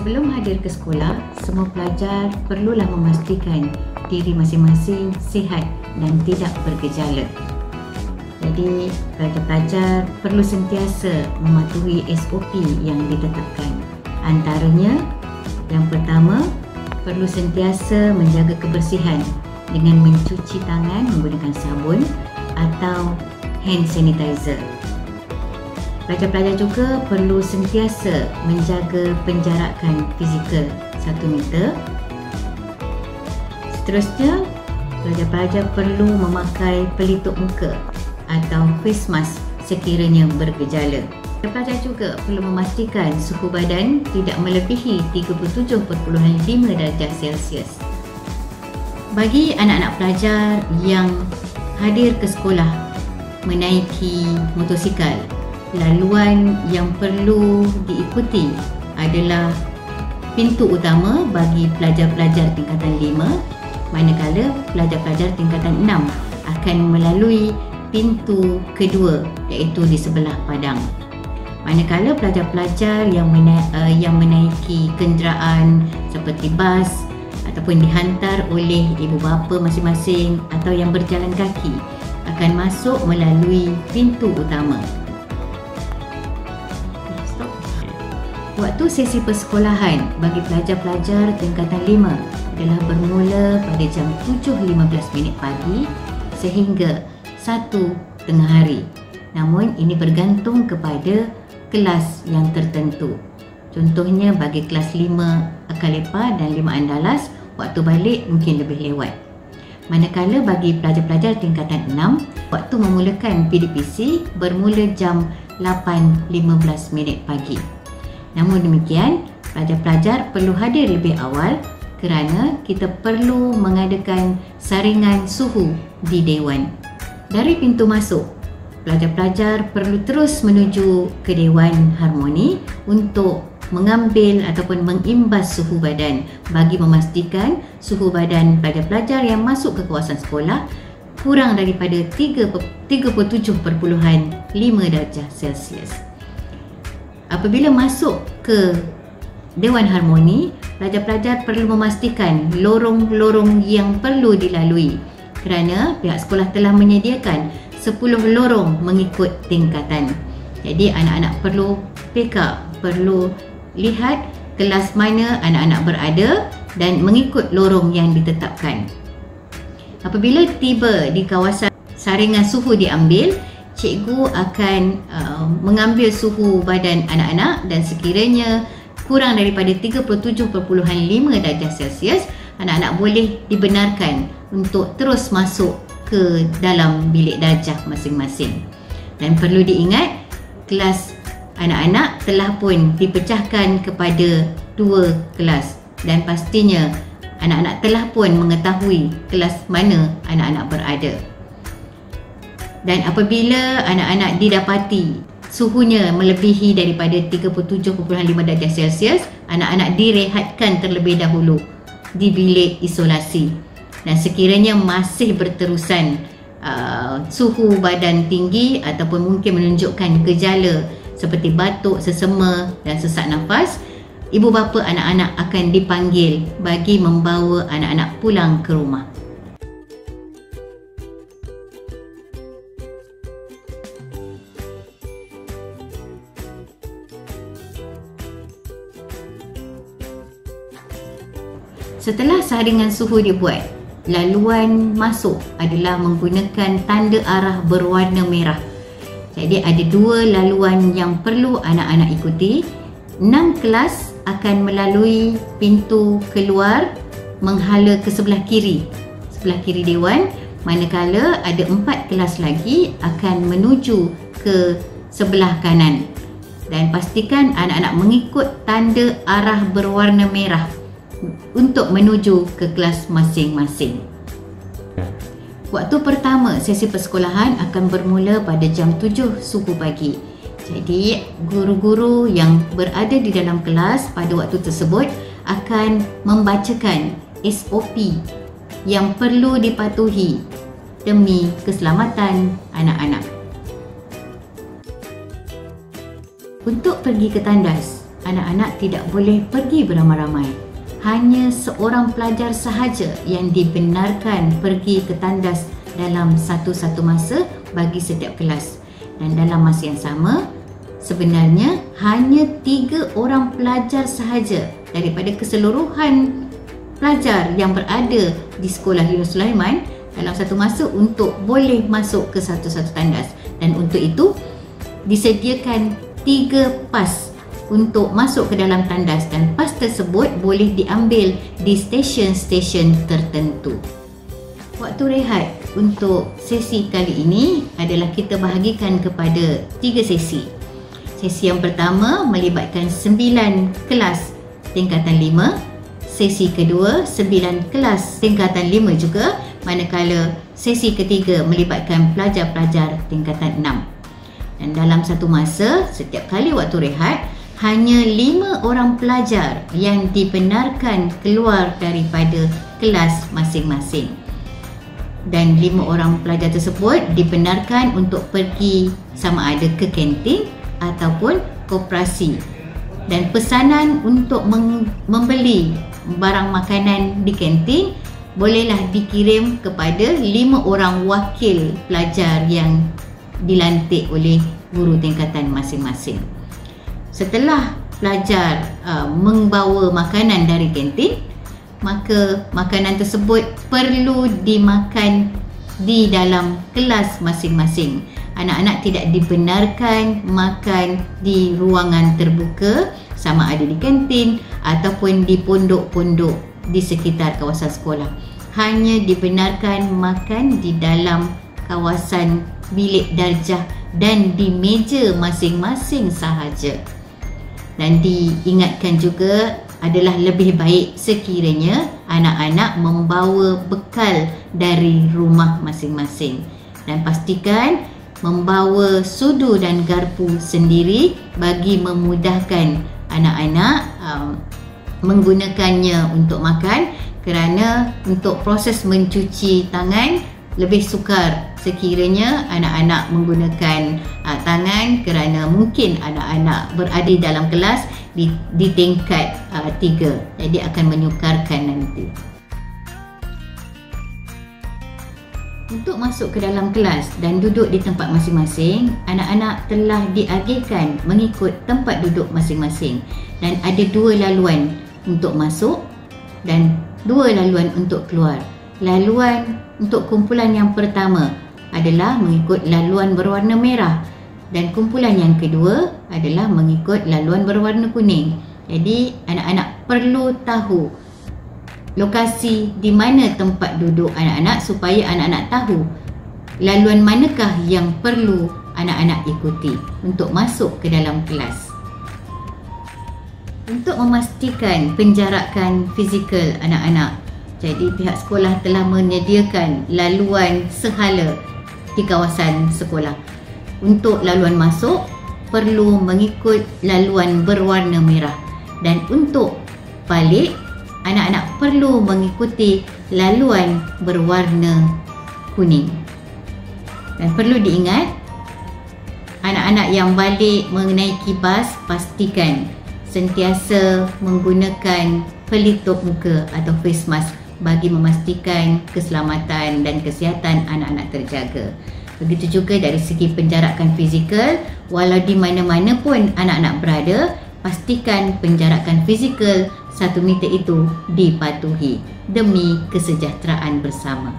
Sebelum hadir ke sekolah, semua pelajar perlulah memastikan diri masing-masing sihat dan tidak bergejala. Jadi, pelajar-pelajar perlu sentiasa mematuhi SOP yang ditetapkan. Antaranya, yang pertama, perlu sentiasa menjaga kebersihan dengan mencuci tangan menggunakan sabun atau hand sanitizer. Pelajar-pelajar juga perlu sentiasa menjaga penjarakan fizikal 1 meter. Seterusnya, pelajar-pelajar perlu memakai pelitup muka atau face mask sekiranya bergejala. Pelajar juga perlu memastikan suhu badan tidak melebihi 37.5 darjah Celsius. Bagi anak-anak pelajar yang hadir ke sekolah menaiki motosikal, laluan yang perlu diikuti adalah pintu utama bagi pelajar-pelajar tingkatan 5, manakala pelajar-pelajar tingkatan 6 akan melalui pintu kedua iaitu di sebelah padang. Manakala pelajar-pelajar yang menaiki kenderaan seperti bas ataupun dihantar oleh ibu bapa masing-masing atau yang berjalan kaki akan masuk melalui pintu utama. Waktu sesi persekolahan bagi pelajar-pelajar tingkatan 5 adalah bermula pada jam 7.15 pagi sehingga 1 tengah hari. Namun ini bergantung kepada kelas yang tertentu. Contohnya bagi kelas 5 Akalepa dan 5 Andalas, waktu balik mungkin lebih lewat. Manakala bagi pelajar-pelajar tingkatan 6, waktu memulakan PDPC bermula jam 8.15 pagi. Namun demikian, pelajar-pelajar perlu hadir lebih awal kerana kita perlu mengadakan saringan suhu di Dewan. Dari pintu masuk, pelajar-pelajar perlu terus menuju ke Dewan Harmoni untuk mengambil ataupun mengimbas suhu badan bagi memastikan suhu badan pelajar-pelajar yang masuk ke kawasan sekolah kurang daripada 37.5 darjah Celsius. Apabila masuk ke Dewan Harmoni, pelajar-pelajar perlu memastikan lorong-lorong yang perlu dilalui kerana pihak sekolah telah menyediakan 10 lorong mengikut tingkatan. Jadi anak-anak perlu pick up, perlu lihat kelas mana anak-anak berada dan mengikut lorong yang ditetapkan. Apabila tiba di kawasan saringan suhu diambil, cikgu akan mengambil suhu badan anak-anak dan sekiranya kurang daripada 37.5 darjah Celsius, anak-anak boleh dibenarkan untuk terus masuk ke dalam bilik darjah masing-masing. Dan perlu diingat, kelas anak-anak telah pun dipecahkan kepada 2 kelas dan pastinya anak-anak telah pun mengetahui kelas mana anak-anak berada. Dan apabila anak-anak didapati suhunya melebihi daripada 37.5 darjah Celsius, anak-anak direhatkan terlebih dahulu di bilik isolasi. Dan sekiranya masih berterusan suhu badan tinggi ataupun mungkin menunjukkan gejala seperti batuk, sesema dan sesak nafas, ibu bapa anak-anak akan dipanggil bagi membawa anak-anak pulang ke rumah. Setelah saringan suhu dibuat, laluan masuk adalah menggunakan tanda arah berwarna merah. Jadi ada 2 laluan yang perlu anak-anak ikuti. 6 kelas akan melalui pintu keluar menghala ke sebelah kiri Dewan, manakala ada 4 kelas lagi akan menuju ke sebelah kanan. Dan pastikan anak-anak mengikut tanda arah berwarna merah untuk menuju ke kelas masing-masing. Waktu pertama sesi persekolahan akan bermula pada jam 7 suku pagi. Jadi, guru-guru yang berada di dalam kelas pada waktu tersebut akan membacakan SOP yang perlu dipatuhi demi keselamatan anak-anak. Untuk pergi ke tandas, anak-anak tidak boleh pergi beramai-ramai. Hanya seorang pelajar sahaja yang dibenarkan pergi ke tandas dalam satu-satu masa bagi setiap kelas. Dan dalam masa yang sama, sebenarnya hanya 3 orang pelajar sahaja daripada keseluruhan pelajar yang berada di sekolah Yunus Sulaiman dalam satu masa untuk boleh masuk ke satu-satu tandas. Dan untuk itu disediakan 3 pas untuk masuk ke dalam tandas, dan pas tersebut boleh diambil di stesen-stesen tertentu. Waktu rehat untuk sesi kali ini adalah kita bahagikan kepada 3 sesi. Sesi yang pertama melibatkan 9 kelas tingkatan 5. Sesi kedua 9 kelas tingkatan 5 juga, manakala sesi ketiga melibatkan pelajar-pelajar tingkatan 6. Dan dalam satu masa, setiap kali waktu rehat, hanya 5 orang pelajar yang dibenarkan keluar daripada kelas masing-masing. Dan 5 orang pelajar tersebut dibenarkan untuk pergi sama ada ke kantin ataupun koperasi. Dan pesanan untuk membeli barang makanan di kantin bolehlah dikirim kepada 5 orang wakil pelajar yang dilantik oleh guru tingkatan masing-masing. Setelah pelajar membawa makanan dari kantin, maka makanan tersebut perlu dimakan di dalam kelas masing-masing. Anak-anak tidak dibenarkan makan di ruangan terbuka sama ada di kantin ataupun di pondok-pondok di sekitar kawasan sekolah. Hanya dibenarkan makan di dalam kawasan bilik darjah dan di meja masing-masing sahaja. Dan diingatkan juga adalah lebih baik sekiranya anak-anak membawa bekal dari rumah masing-masing, dan pastikan membawa sudu dan garpu sendiri bagi memudahkan anak-anak menggunakannya untuk makan, kerana untuk proses mencuci tangan lebih sukar sekiranya anak-anak menggunakan tangan, kerana mungkin anak-anak berada dalam kelas di tingkat 3, jadi akan menyukarkan nanti. Untuk masuk ke dalam kelas dan duduk di tempat masing-masing, anak-anak telah diagihkan mengikut tempat duduk masing-masing, dan ada 2 laluan untuk masuk dan 2 laluan untuk keluar. Laluan untuk kumpulan yang pertama adalah mengikut laluan berwarna merah, dan kumpulan yang kedua adalah mengikut laluan berwarna kuning. Jadi anak-anak perlu tahu lokasi di mana tempat duduk anak-anak supaya anak-anak tahu laluan manakah yang perlu anak-anak ikuti untuk masuk ke dalam kelas. Untuk memastikan penjarakan fizikal anak-anak, jadi pihak sekolah telah menyediakan laluan sehala di kawasan sekolah. Untuk laluan masuk perlu mengikut laluan berwarna merah, dan untuk balik anak-anak perlu mengikuti laluan berwarna kuning. Dan perlu diingat, anak-anak yang balik menaiki bas pastikan sentiasa menggunakan pelitup muka atau face mask bagi memastikan keselamatan dan kesihatan anak-anak terjaga. Begitu juga dari segi penjarakan fizikal, walau di mana-mana pun anak-anak berada, pastikan penjarakan fizikal 1 meter itu dipatuhi demi kesejahteraan bersama.